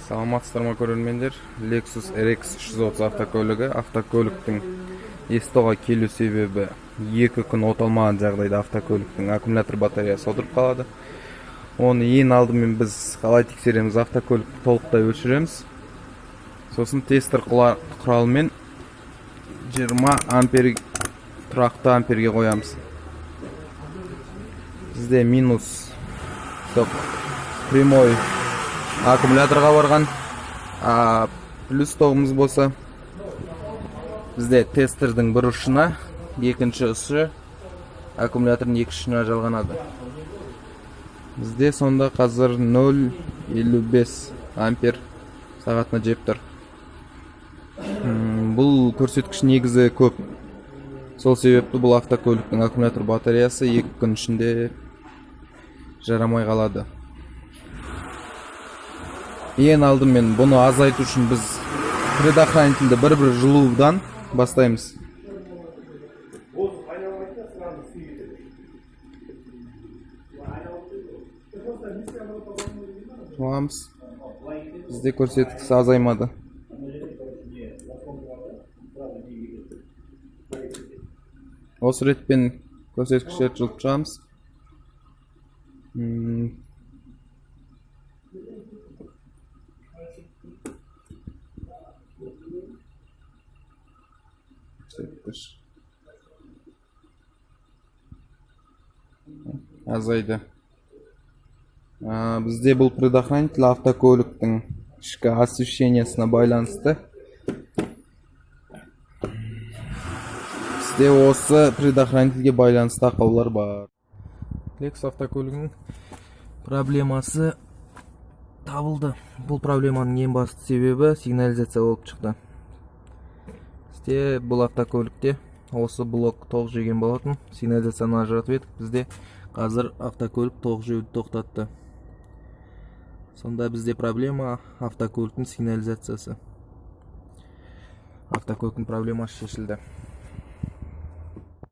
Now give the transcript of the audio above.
Саламатсыздарбы көрөрмөндөр. Lexus RX 330 автокөлүгү. Автокөлүктүн эстого келүү себеби 2 күн от алмаган жагдайда автокөлүктүн аккумулятор батареясы отуруп калады. Оны эң алдымен біз калай текшеремиз? Автокөлүктү толуктай өчүрөбүз. Сосын тестер куралымен 20 ампер туракты амперге коябыз. Бизде минус прямой аккумуляторга барган, плюс тогумуз болса бизде тестердин бир ушуна, экинчи ушу аккумулятордун эки ушуна жалганады. Бизде сонда казыр 0,55 ампер сагатына жеп тур. Бул көрсөткүч негизи көп. Сол себептүү бул автокөлүктүн аккумулятор батареясы 2 күн ичинде жарамай калады. Ең алдымен буну азайтуу үчүн биз предохранительди бір жылуудан баштайбыз. Туамыз. Бизде көрсөткүч азаймады. Осы ретпен көрсөткүчтөрдү жылып чыгабыз. Азайды. Бизде бул предохранитель автокөлүктүн ички освещениясына байланыштуу. Бизде осы предохранительге байланыштуу акаулар бар. Lexus автокөлүгүнүн проблемасы табылды. Бул проблеманын эң басты себеби сигнализация болуп чыкты. Бизде бул автокөлүктө осы блок ток жеген болотун. Сигнализацияны ажыратып этип, бизде азыр автокөлүк ток жөөдү токтотты. Сонда бизде проблема автокөлүктүн сигнализациясы. Автокөлүктүн проблемасы чечилди.